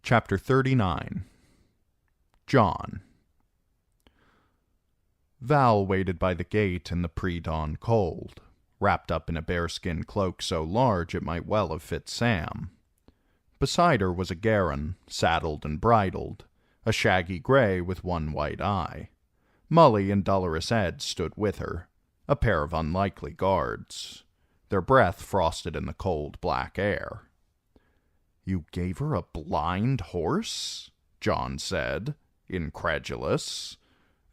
Chapter 39. John. Val waited by the gate in the pre-dawn cold, wrapped up in a bearskin cloak so large it might well have fit Sam. Beside her was a Garin, saddled and bridled, a shaggy gray with one white eye. Mully and Dolorous Ed stood with her, a pair of unlikely guards, their breath frosted in the cold black air. "You gave her a blind horse?" John said, incredulous.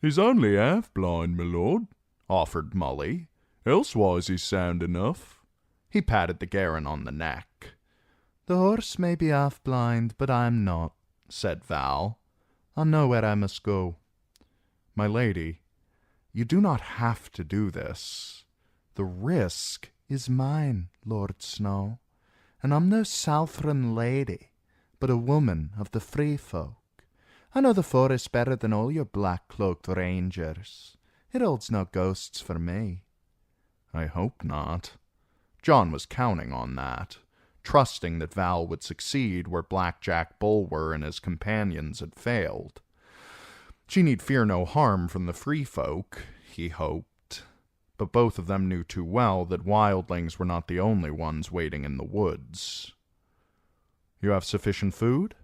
"He's only half blind, my lord," offered Mully. "Elsewise he's sound enough." He patted the Garin on the neck. "The horse may be half blind, but I'm not," said Val. "I know where I must go." "My lady, you do not have to do this. The risk is mine, Lord Snow, and I'm no Southron lady, but a woman of the free folk. I know the forest better than all your black-cloaked rangers. It holds no ghosts for me." "I hope not." John was counting on that, trusting that Val would succeed where Black Jack Bulwer and his companions had failed. She need fear no harm from the free folk, he hoped, but both of them knew too well that wildlings were not the only ones waiting in the woods. "You have sufficient food?"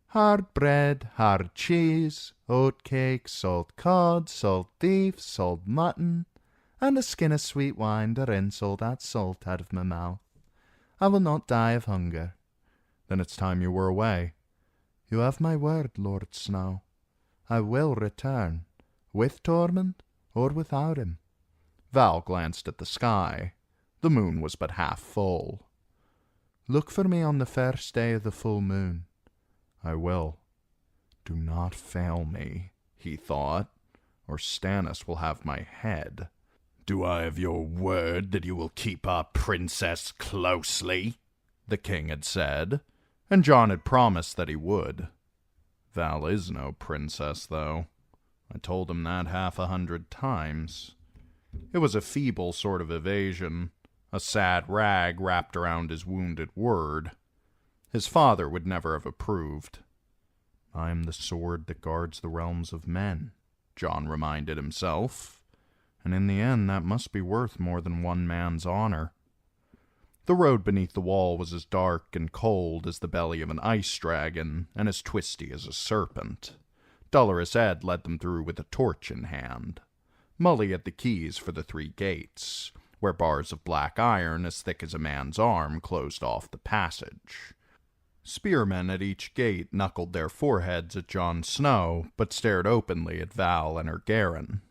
"Hard bread, hard cheese, oat cake, salt cod, salt beef, salt mutton, and a skin of sweet wine to rinse all that salt out of my mouth. I will not die of hunger." "Then it's time you were away." "You have my word, Lord Snow. I will return, with Tormund or without him." Val glanced at the sky. The moon was but half full. "Look for me on the first day of the full moon." "I will. Do not fail me," he thought, "or Stannis will have my head." "Do I have your word that you will keep our princess closely?" the king had said, and John had promised that he would. Val is no princess, though. I told him that 100 times. It was a feeble sort of evasion, a sad rag wrapped around his wounded word. His father would never have approved. "I am the sword that guards the realms of men," John reminded himself, "and in the end that must be worth more than one man's honor." The road beneath the wall was as dark and cold as the belly of an ice dragon, and as twisty as a serpent. Dolorous Ed led them through with a torch in hand. Mully had the keys for the 3 gates, where bars of black iron as thick as a man's arm closed off the passage. Spearmen at each gate knuckled their foreheads at Jon Snow, but stared openly at Val and her Garin.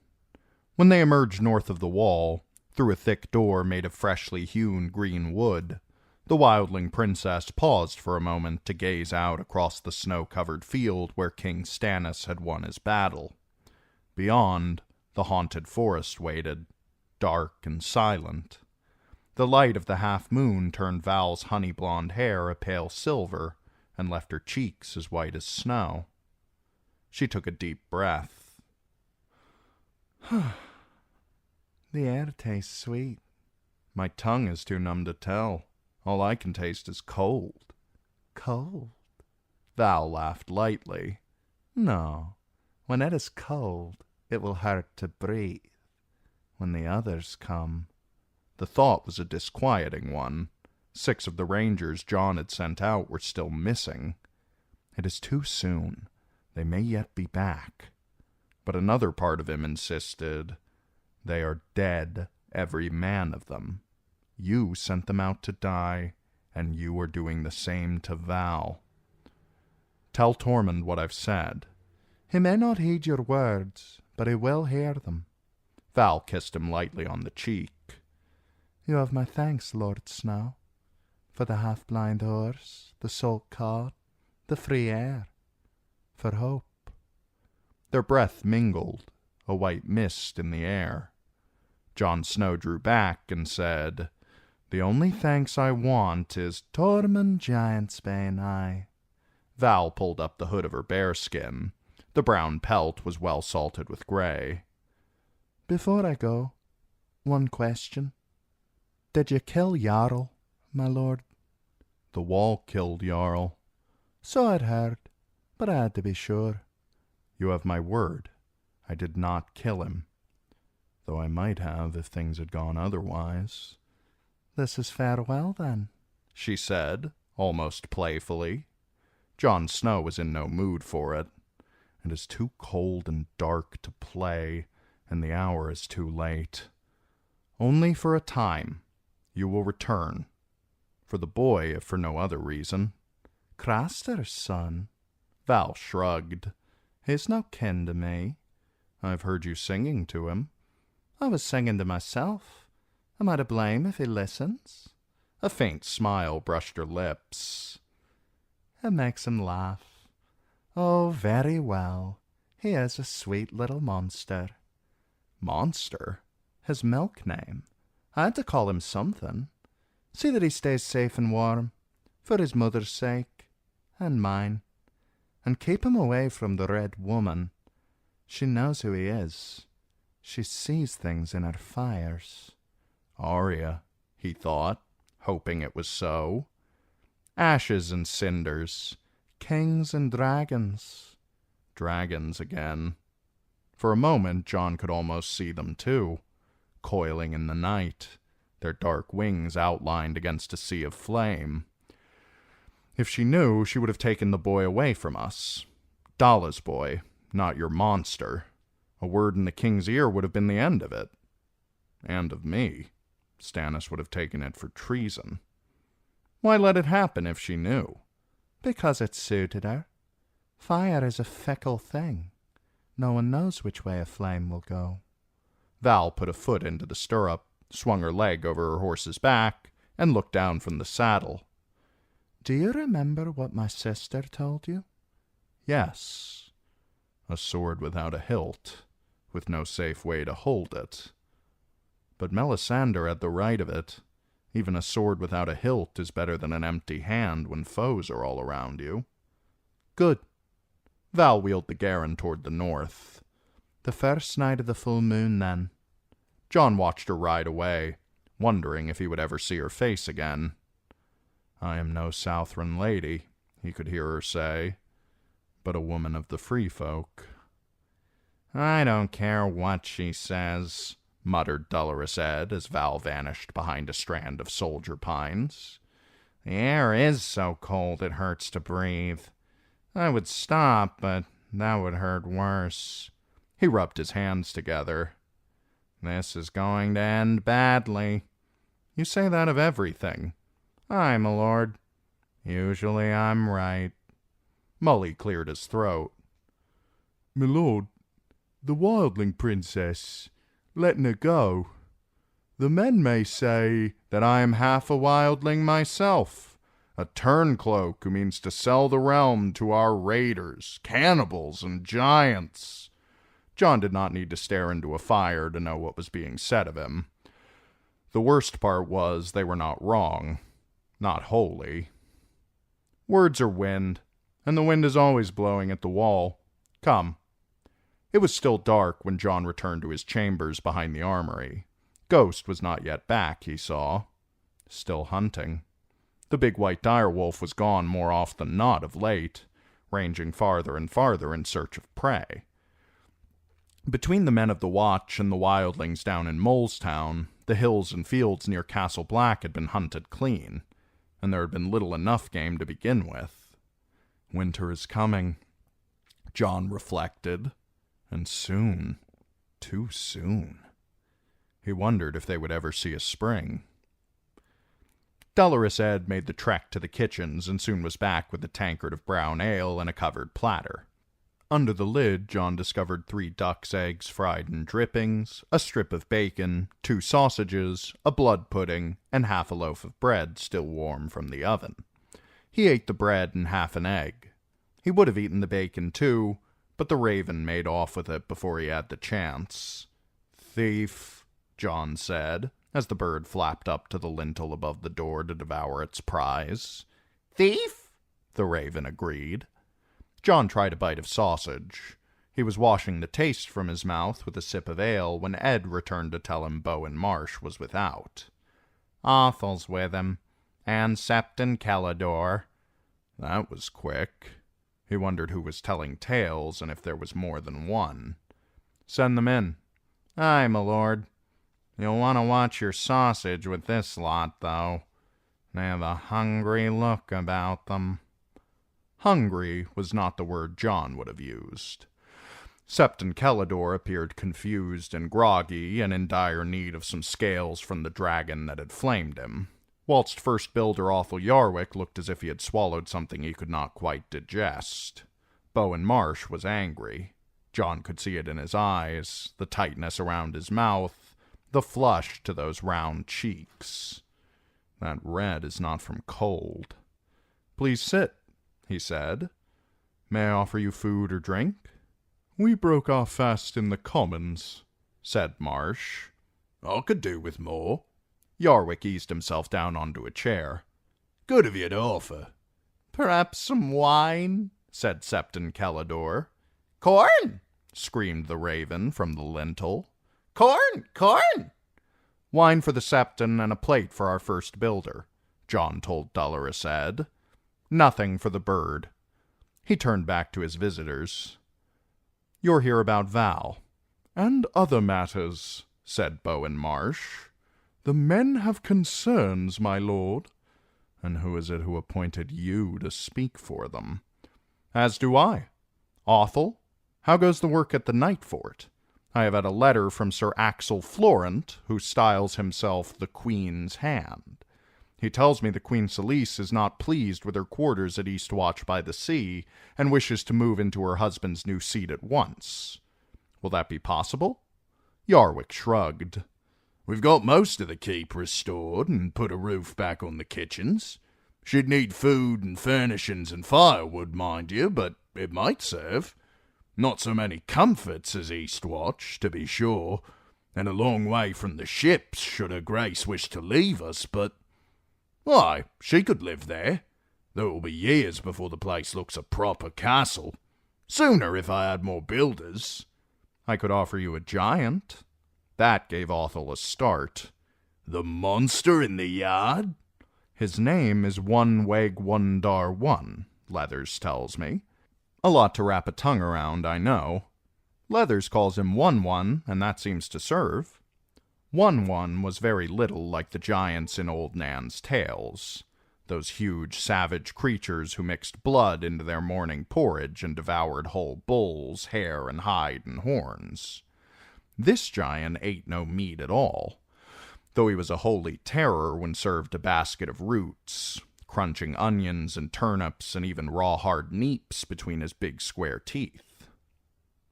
When they emerged north of the wall, through a thick door made of freshly hewn green wood, the wildling princess paused for a moment to gaze out across the snow-covered field where King Stannis had won his battle. Beyond, the haunted forest waited, dark and silent. The light of the half-moon turned Val's honey-blonde hair a pale silver and left her cheeks as white as snow. She took a deep breath. "The air tastes sweet." "My tongue is too numb to tell. All I can taste is cold." "Cold?" Val laughed lightly. "No. When it is cold, it will hurt to breathe. When the others come—" The thought was a disquieting one. 6 of the rangers John had sent out were still missing. It is too soon. They may yet be back. But another part of him insisted, "They are dead, every man of them. You sent them out to die, and you are doing the same to Val. Tell Tormund what I've said." "He may not heed your words, but he will hear them." Val kissed him lightly on the cheek. "You have my thanks, Lord Snow, for the half-blind horse, the salt cod, the free air, for hope." Their breath mingled, a white mist in the air. Jon Snow drew back and said, "The only thanks I want is—" "Tormund Giantsbane, aye." Val pulled up the hood of her bearskin. The brown pelt was well salted with gray. "Before I go, one question. Did you kill Jarl, my lord?" "The wall killed Jarl." So I'd heard, but I had to be sure. You have my word. I did not kill him. Though I might have if things had gone otherwise. This is farewell, then, she said, almost playfully. Jon Snow was in no mood for it. It is too cold and dark to play, and the hour is too late. Only for a time. You will return. For the boy, if for no other reason. Craster's son? Val shrugged. He's no kin to me. I've heard you singing to him. I was singing to myself. Am I to blame if he listens? A faint smile brushed her lips. It makes him laugh. Oh, very well. He is a sweet little monster. Monster? His milk name. I had to call him something. See that he stays safe and warm, for his mother's sake, and mine. And keep him away from the Red Woman. She knows who he is. She sees things in her fires. Arya, he thought, hoping it was so. Ashes and cinders. Kings and dragons. Dragons again. For a moment, Jon could almost see them too, coiling in the night, their dark wings outlined against a sea of flame. If she knew, she would have taken the boy away from us. Dalla's boy, not your monster. A word in the king's ear would have been the end of it. And of me. Stannis would have taken it for treason. Why let it happen if she knew? Because it suited her. Fire is a fickle thing. No one knows which way a flame will go. Val put a foot into the stirrup, swung her leg over her horse's back, and looked down from the saddle. Do you remember what my sister told you? Yes. A sword without a hilt, with no safe way to hold it. But Melisandre had the right of it. Even a sword without a hilt is better than an empty hand when foes are all around you. Good. Val wheeled the Garren toward the north. The first night of the full moon, then. Jon watched her ride away, wondering if he would ever see her face again. I am no Southron lady, he could hear her say, but a woman of the free folk. I don't care what she says, muttered Dolorous Ed as Val vanished behind a strand of soldier pines. The air is so cold it hurts to breathe. I would stop, but that would hurt worse. He rubbed his hands together. This is going to end badly. You say that of everything. Aye, my lord. Usually I'm right. Mully cleared his throat. My lord, the wildling princess, letting her go. The men may say that I am half a wildling myself, a turncloak who means to sell the realm to our raiders, cannibals, and giants. Jon did not need to stare into a fire to know what was being said of him. The worst part was they were not wrong, not wholly. Words are wind, and the wind is always blowing at the wall. Come. It was still dark when Jon returned to his chambers behind the armory. Ghost was not yet back, he saw. Still hunting. The big white direwolf was gone more off than not of late, ranging farther and farther in search of prey. Between the men of the watch and the wildlings down in Molestown, the hills and fields near Castle Black had been hunted clean, and there had been little enough game to begin with. Winter is coming, Jon reflected, and soon, too soon. He wondered if they would ever see a spring. Dolorous Ed made the trek to the kitchens and soon was back with a tankard of brown ale and a covered platter. Under the lid, Jon discovered 3 duck's eggs fried in drippings, a strip of bacon, 2 sausages, a blood pudding, and half a loaf of bread still warm from the oven. He ate the bread and half an egg. He would have eaten the bacon too, but the raven made off with it before he had the chance. Thief, Jon said, as the bird flapped up to the lintel above the door to devour its prize. Thief, the raven agreed. Jon tried a bite of sausage. He was washing the taste from his mouth with a sip of ale when Ed returned to tell him Bowen Marsh was without. Athel's with him, and Sept and Kellador. That was quick. He wondered who was telling tales and if there was more than one. Send them in. Aye, my lord. You'll want to watch your sausage with this lot, though. They have a hungry look about them. Hungry was not the word John would have used. Septon Kellador appeared confused and groggy and in dire need of some scales from the dragon that had flamed him, whilst First Builder Othel Yarwick looked as if he had swallowed something he could not quite digest. Bowen Marsh was angry. John could see it in his eyes, the tightness around his mouth, the flush to those round cheeks. That red is not from cold. Please sit, he said. May I offer you food or drink? We broke our fast in the commons, said Marsh. I could do with more. Yarwick eased himself down onto a chair. Good of you to offer. Perhaps some wine, said Septon Kellador. Corn! Screamed the raven from the lintel. Corn! Corn! Wine for the Septon and a plate for our first builder, John told Dolorous Ed. Nothing for the bird. He turned back to his visitors. You're here about Val. And other matters, said Bowen Marsh. The men have concerns, my lord. And who is it who appointed you to speak for them? As do I. Othel, how goes the work at the Night Fort? I have had a letter from Sir Axel Florent, who styles himself the Queen's Hand. He tells me the Queen Selyse is not pleased with her quarters at Eastwatch by the Sea, and wishes to move into her husband's new seat at once. Will that be possible? Yarwick shrugged. We've got most of the keep restored and put a roof back on the kitchens. She'd need food and furnishings and firewood, mind you, but it might serve. Not so many comforts as Eastwatch, to be sure, and a long way from the ships should her grace wish to leave us, but why, she could live there, though it'll be years before the place looks a proper castle. Sooner if I had more builders. I could offer you a giant. That gave Othel a start. The monster in the yard? His name is One Weg Wundar One, Leathers tells me. A lot to wrap a tongue around, I know. Leathers calls him One, and that seems to serve. One was very little like the giants in Old Nan's tales, those huge savage creatures who mixed blood into their morning porridge and devoured whole bulls, hair and hide and horns. This giant ate no meat at all, though he was a holy terror when served a basket of roots, crunching onions and turnips and even raw hard neeps between his big square teeth.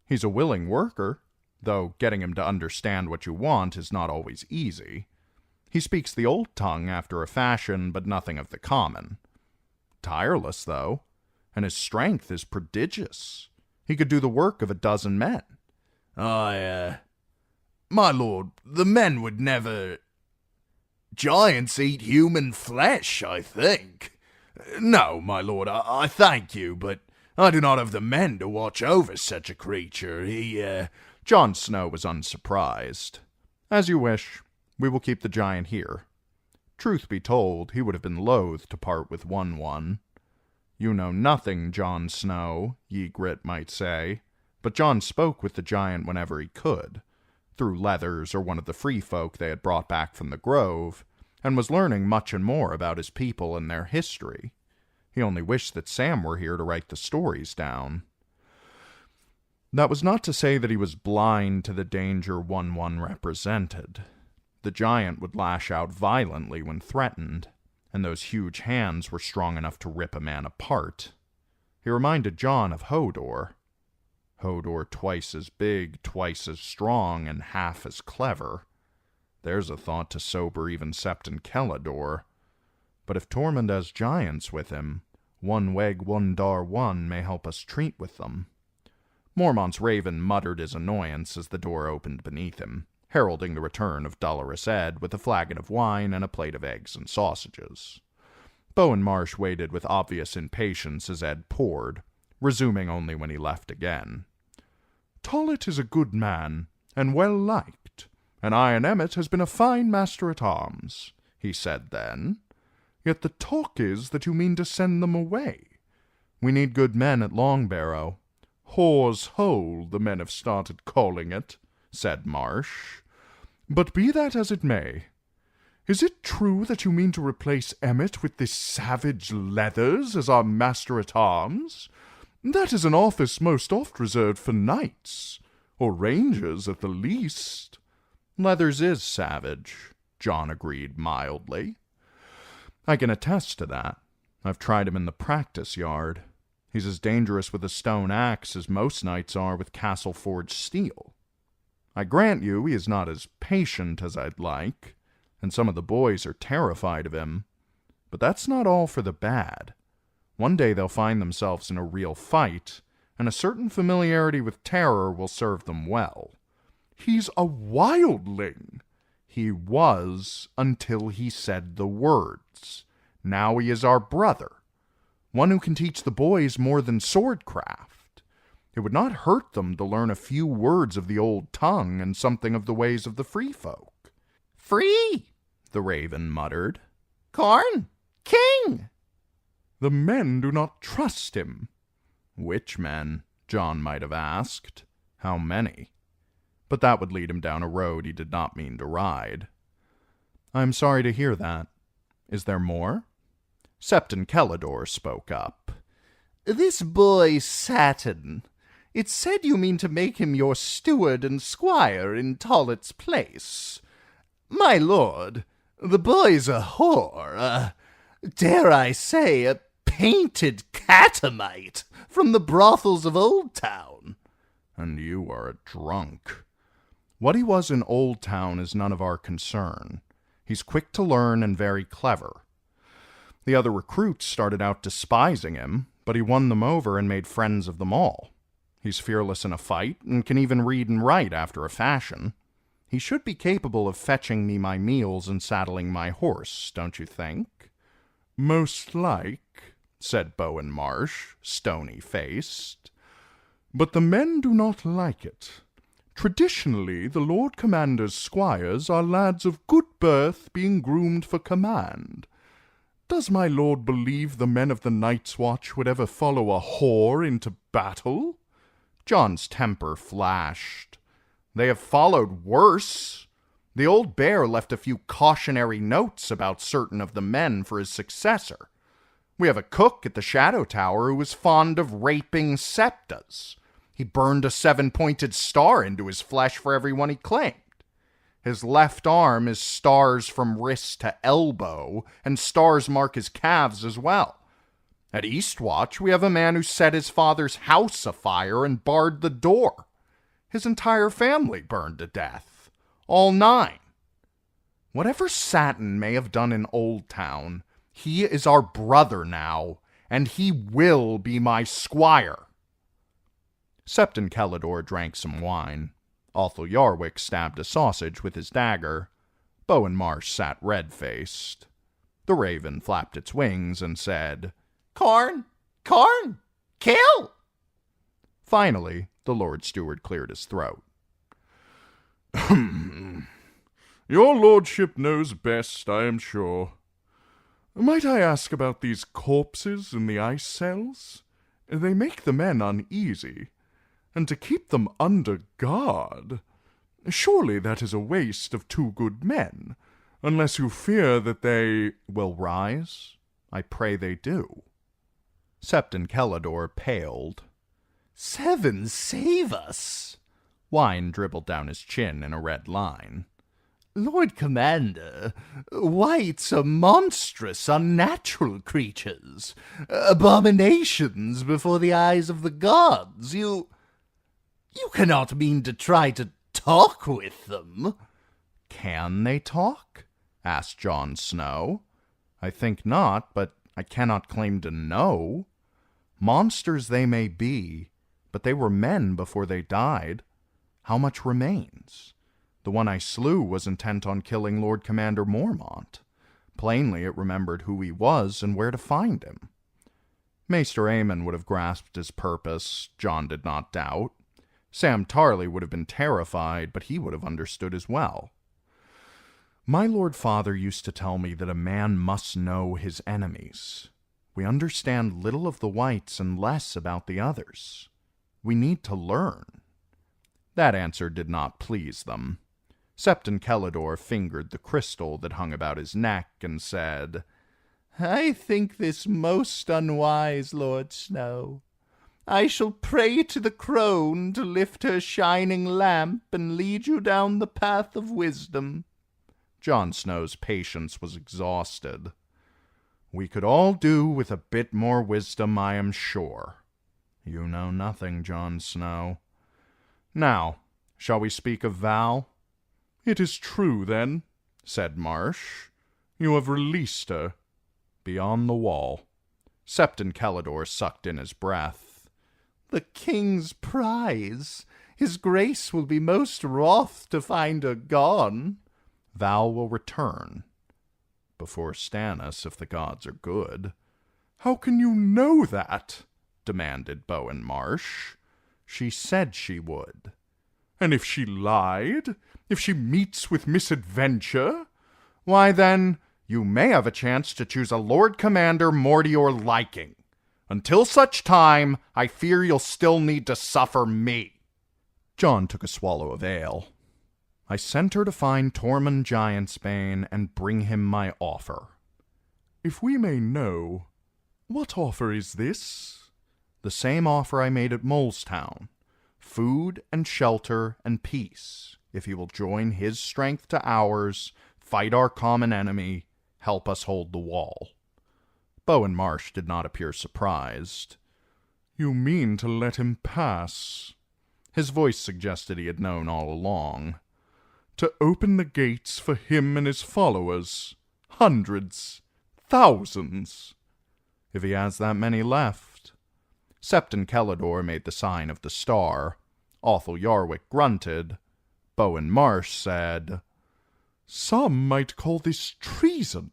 He's a willing worker, though getting him to understand what you want is not always easy. He speaks the old tongue after a fashion, but nothing of the common. Tireless, though, and his strength is prodigious. He could do the work of a dozen men. My lord, the men would never... Giants eat human flesh, I think. No, my lord, I thank you, but I do not have the men to watch over such a creature. Jon Snow was unsurprised. As you wish. We will keep the giant here. Truth be told, he would have been loath to part with One. You know nothing, Jon Snow, Ygritte might say, but Jon spoke with the giant whenever he could, through Leathers or one of the free folk they had brought back from the Grove, and was learning much and more about his people and their history. He only wished that Sam were here to write the stories down. That was not to say that he was blind to the danger One represented. The giant would lash out violently when threatened, and those huge hands were strong enough to rip a man apart. He reminded Jon of Hodor. Hodor twice as big, twice as strong, and half as clever. There's a thought to sober even Septon Kellador. But if Tormund has giants with him, One Weg Wundar One may help us treat with them. Mormont's raven muttered his annoyance as the door opened beneath him, heralding the return of Dolorous Ed with a flagon of wine and a plate of eggs and sausages. Bowen Marsh waited with obvious impatience as Ed poured, resuming only when he left again. Tollet is a good man, and well liked, and Iron Emmet has been a fine master-at-arms, he said then. Yet the talk is that you mean to send them away. We need good men at Longbarrow." "Whore's Hole, the men have started calling it," said Marsh. "But be that as it may, is it true that you mean to replace Emmett with this savage Leathers as our master-at-arms? That is an office most oft reserved for knights, or rangers at the least." "Leathers is savage," John agreed mildly. "I can attest to that. I've tried him in the practice yard. He's as dangerous with a stone axe as most knights are with castle-forged steel. I grant you he is not as patient as I'd like, and some of the boys are terrified of him. But that's not all for the bad. One day they'll find themselves in a real fight, and a certain familiarity with terror will serve them well." "He's a wildling." "He was until he said the words. Now he is our brother, one who can teach the boys more than swordcraft. It would not hurt them to learn a few words of the old tongue and something of the ways of the free folk." "Free," the raven muttered. "Corn, king." "The men do not trust him." Which men? John might have asked. How many? But that would lead him down a road he did not mean to ride. "I am sorry to hear that. Is there more?" Septon Kellador spoke up. "This boy Saturn. It's said you mean to make him your steward and squire in Tollett's place. My lord, the boy's a whore, dare I say, a painted catamite from the brothels of Old Town." "And you are a drunk." "What he was in Old Town is none of our concern. He's quick to learn and very clever. The other recruits started out despising him, but he won them over and made friends of them all. He's fearless in a fight, and can even read and write after a fashion. He should be capable of fetching me my meals and saddling my horse, don't you think?" "Most like," said Bowen Marsh, stony-faced. "But the men do not like it. Traditionally, the Lord Commander's squires are lads of good birth being groomed for command. Does my lord believe the men of the Night's Watch would ever follow a whore into battle?" John's temper flashed. "They have followed worse. The old bear left a few cautionary notes about certain of the men for his successor. We have a cook at the Shadow Tower who was fond of raping septas. He burned a 7-pointed star into his flesh for everyone he claimed. His left arm is stars from wrist to elbow, and stars mark his calves as well. At Eastwatch, we have a man who set his father's house afire and barred the door. His entire family burned to death. All 9. Whatever Satin may have done in Old Town, he is our brother now, and he will be my squire." Septon Kellador drank some wine. Athel Yarwick stabbed a sausage with his dagger. Bowen Marsh sat red-faced. The raven flapped its wings and said, "Corn, corn, kill." Finally, the Lord Steward cleared his throat. "Your lordship knows best, I am sure. Might I ask about these corpses in the ice cells? They make the men uneasy, and to keep them under guard. Surely that is a waste of 2 good men, unless you fear that they—" "Will rise? I pray they do." Septon Kellador paled. "Seven save us." Wine dribbled down his chin in a red line. "Lord Commander, whites are monstrous, unnatural creatures, abominations before the eyes of the gods. You cannot mean to try to talk with them." "Can they talk?" asked Jon Snow. "I think not, but I cannot claim to know. Monsters they may be, but they were men before they died. How much remains? The one I slew was intent on killing Lord Commander Mormont. Plainly it remembered who he was and where to find him." Maester Aemon would have grasped his purpose, Jon did not doubt. Sam Tarley would have been terrified, but he would have understood as well. "My Lord Father used to tell me that a man must know his enemies. We understand little of the whites and less about the others. We need to learn." That answer did not please them. Septon Kellador fingered the crystal that hung about his neck and said, "I think this most unwise, Lord Snow. I shall pray to the crone to lift her shining lamp and lead you down the path of wisdom." Jon Snow's patience was exhausted. "We could all do with a bit more wisdom, I am sure." "You know nothing, Jon Snow." "Now, shall we speak of Val?" "It is true, then," said Marsh. "You have released her." "Beyond the wall." Septon Kellador sucked in his breath. "The king's prize. His grace will be most wroth to find her gone." "Val will return. Before Stannis, if the gods are good." "How can you know that?" demanded Bowen Marsh. "She said she would." "And if she lied? If she meets with misadventure?" "Why, then, you may have a chance to choose a Lord Commander more to your liking. Until such time, I fear you'll still need to suffer me." Jon took a swallow of ale. "I sent her to find Tormund Giantsbane and bring him my offer." "If we may know, what offer is this?" "The same offer I made at Molestown. Food and shelter and peace, if he will join his strength to ours, fight our common enemy, help us hold the wall." Bowen Marsh did not appear surprised. "You mean to let him pass?" His voice suggested he had known all along. "To open the gates for him and his followers? Hundreds, thousands?" "If he has that many left." Septon Kellador made the sign of the star. Othel Yarwick grunted. Bowen Marsh said, "Some might call this treason.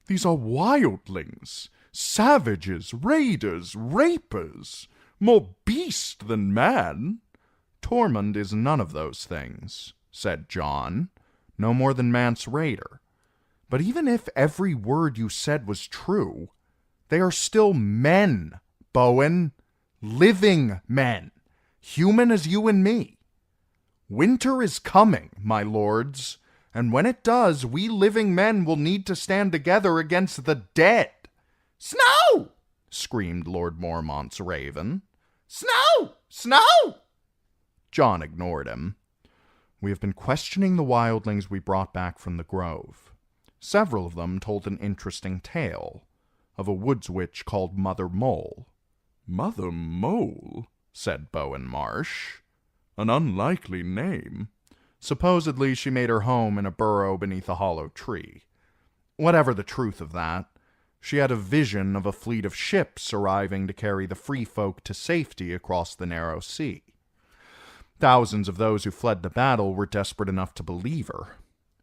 These are wildlings, savages, raiders, rapers, more beast than man." "Tormund is none of those things," said Jon. "No more than Mance Rayder. But even if every word you said was true, they are still men, Bowen. Living men. Human as you and me. Winter is coming, my lords, and when it does, we living men will need to stand together against the dead." "Snow!" screamed Lord Mormont's raven. "Snow! Snow!" Jon ignored him. "We have been questioning the wildlings we brought back from the grove. Several of them told an interesting tale of a woods witch called Mother Mole." "Mother Mole?" said Bowen Marsh. "An unlikely name." "Supposedly she made her home in a burrow beneath a hollow tree. Whatever the truth of that, she had a vision of a fleet of ships arriving to carry the free folk to safety across the narrow sea. Thousands of those who fled the battle were desperate enough to believe her.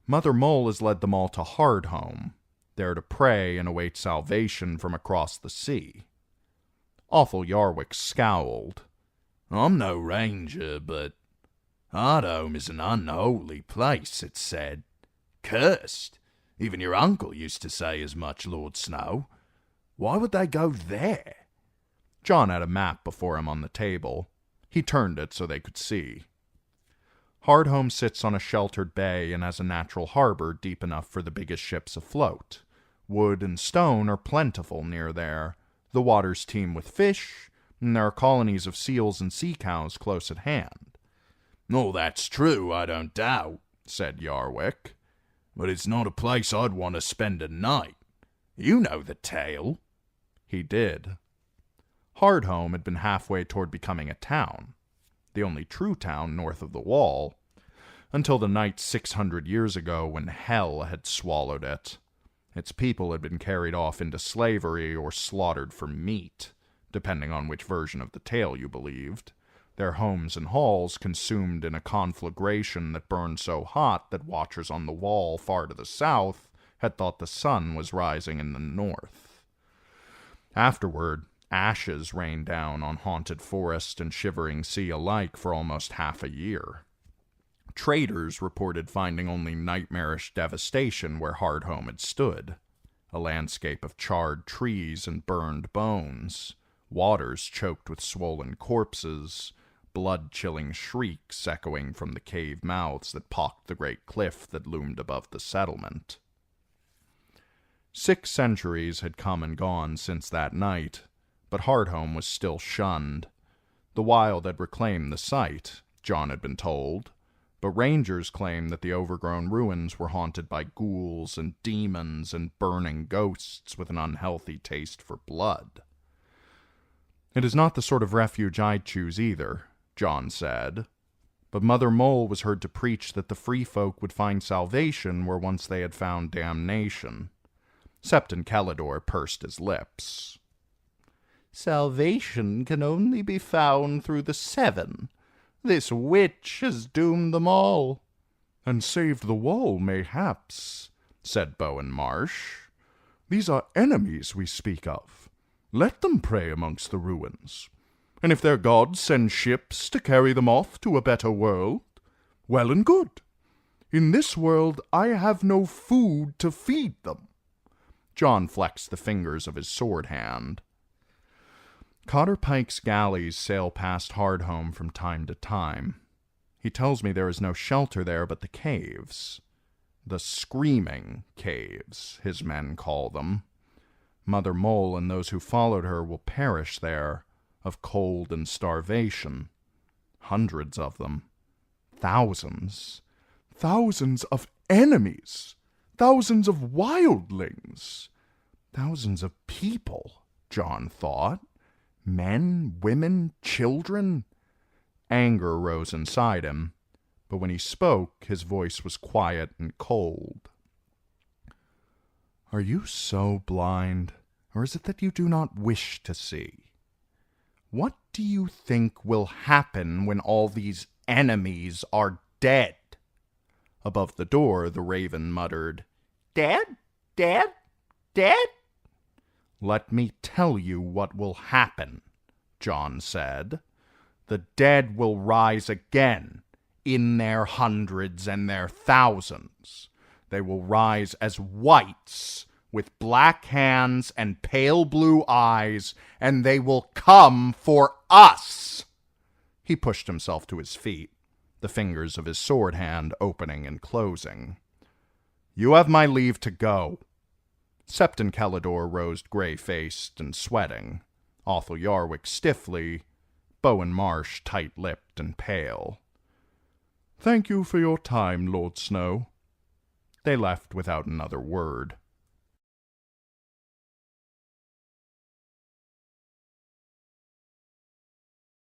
Mother Mole has led them all to Hardhome, there to pray and await salvation from across the sea." Othel Yarwick scowled. "I'm no ranger, but Hardhome is an unholy place, it's said. Cursed. Even your uncle used to say as much, Lord Snow. Why would they go there?" Jon had a map before him on the table. He turned it so they could see. "Hardhome sits on a sheltered bay and has a natural harbor deep enough for the biggest ships afloat. Wood and stone are plentiful near there. The waters teem with fish, and there are colonies of seals and sea cows close at hand." "Oh, that's true, I don't doubt," said Yarwick. "But it's not a place I'd want to spend a night. You know the tale." He did. Hardhome had been halfway toward becoming a town, the only true town north of the wall, until the night 600 years ago when hell had swallowed it. Its people had been carried off into slavery or slaughtered for meat, depending on which version of the tale you believed. Their homes and halls consumed in a conflagration that burned so hot that watchers on the wall far to the south had thought the sun was rising in the north. Afterward, ashes rained down on haunted forest and shivering sea alike for almost half a year. Traders reported finding only nightmarish devastation where Hardhome had stood. a landscape of charred trees and burned bones, waters choked with swollen corpses, blood-chilling shrieks echoing from the cave mouths that pocked the great cliff that loomed above the settlement. 6 centuries had come and gone since that night, but Hardhome was still shunned. The wild had reclaimed the site, John had been told, but rangers claimed that the overgrown ruins were haunted by ghouls and demons and burning ghosts with an unhealthy taste for blood. It is not the sort of refuge I'd choose either, John said, but Mother Mole was heard to preach that the free folk would find salvation where once they had found damnation. Septon Calidore pursed his lips. Salvation can only be found through the 7. This witch has doomed them all. And saved the wall, mayhaps, said Bowen Marsh. These are enemies we speak of. Let them pray amongst the ruins. And if their gods send ships to carry them off to a better world, well and good. In this world I have no food to feed them. John flexed the fingers of his sword hand. Cotter Pike's galleys sail past Hardhome from time to time. He tells me there is no shelter there but the caves. The Screaming Caves, his men call them. Mother Mole and those who followed her will perish there of cold and starvation. Hundreds of them. Thousands. Thousands of enemies. Thousands of wildlings. Thousands of people, John thought. Men, women, children. Anger rose inside him, but when he spoke, his voice was quiet and cold. Are you so blind, or is it that you do not wish to see? What do you think will happen when all these enemies are dead? Above the door, the raven muttered, "Dead? Dead? Dead?" "Let me tell you what will happen," John said. "The dead will rise again, in their hundreds and their thousands. They will rise as wights, with black hands and pale blue eyes, and they will come for us." He pushed himself to his feet, the fingers of his sword hand opening and closing. "You have my leave to go." Septon Calidore rose gray-faced and sweating, Othel Yarwick stiffly, Bowen Marsh tight-lipped and pale. "Thank you for your time, Lord Snow." They left without another word.